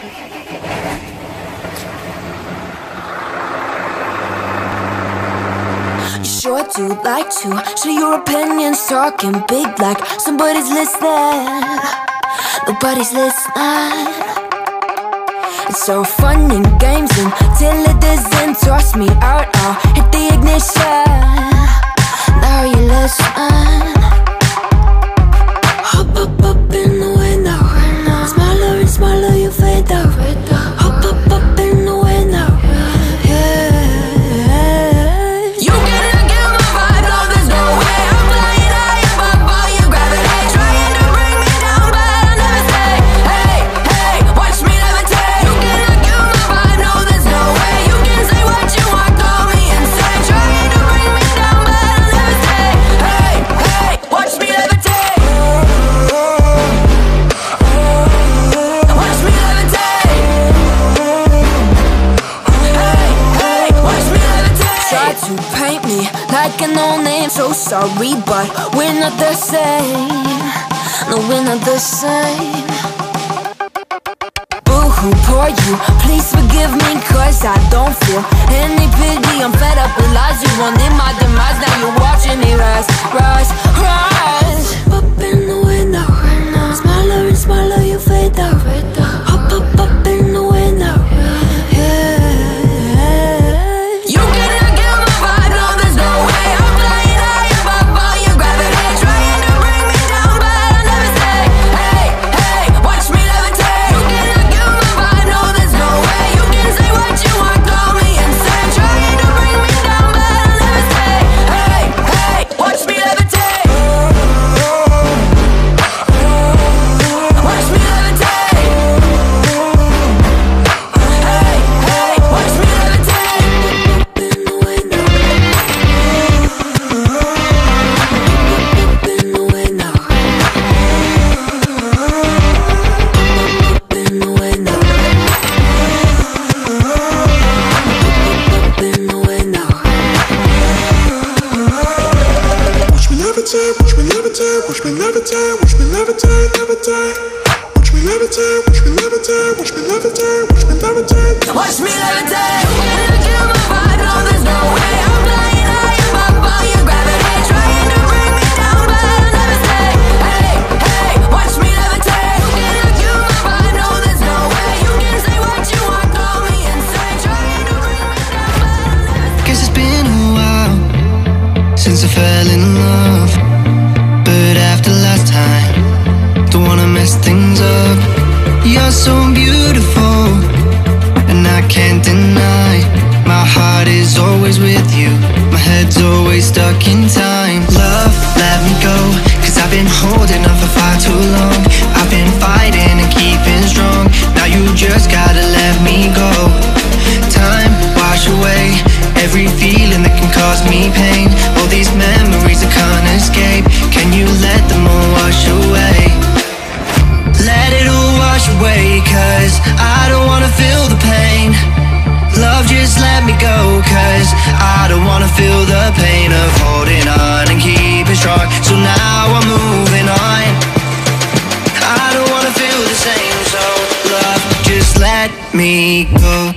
You sure do like to share your opinions, talking big like somebody's listening. Nobody's listening. It's all fun and games until it doesn't. Toss me out, I'll hit the ignition. Now you listen. Hop up in the window. Smaller and smaller you fade out. Hop up in the window. You cannot get my vibe, no there's no way. I'm flying high above all your gravity, trying to bring me down, but I'll never stay. Hey, hey, watch me levitate. You cannot get my vibe, no there's no way. You can say what you want, call me insane, trying to bring me down, but I'll never stay. Hey, hey, watch me levitate. Watch me levitate. Hey, hey, watch me levitate. Try to paint me like a no-name, so sorry, but we're not the same. No, we're not the same. Boo-hoo, poor you, please forgive me, cause I don't feel any pity. I'm fed up with lies, you wanted my demise. Now you're watching me rise, rise, rise. Up in the window, smaller and smaller you fade out. Hop up in the window. You cannot get my vibe, no there's no way. I'm flying high above all your gravity, trying to bring me down, but I'll never stay. Hey, hey, watch me levitate. You cannot get my vibe, no there's no way. You can say what you want, call me insane, trying to bring me down, but I'll never stay. Hey, hey, watch me levitate. Watch me levitate. Hey, hey, watch me levitate. Up in the window. Up in the window. Up in the window. Up in the window. Watch me levitate, watch me levitate, watch me levitate, watch me levitate, levitate. Watch me levitate, watch me levitate, watch me levitate, watch me levitate. Watch me levitate. You cannot kill my vibe, no there's no way. I'm flying high above all your gravity, trying to bring me down, but I'll never stay. Hey, hey, watch me levitate. You cannot kill my vibe, no there's no way. You can say what you want, call me insane, trying to bring me down, but I'll never stay. Guess it's been a while since I fell in love, but after last time, don't wanna mess things up. You're so beautiful, and I can't deny. My heart is always with you, my head's always stuck in time. Love, let me go, cause I've been holding on for far too long. I've been fighting and keeping strong, now you just gotta let me go. Time, wash away every feeling that can cause me pain. All these memories I can't escape, can you let them all wash away? Let it all wash away, cause I don't wanna feel the pain. Love, just let me go, cause I don't wanna feel the pain of holding on and keeping strong. So now I'm moving on, I don't wanna feel the same. So love, just let me go.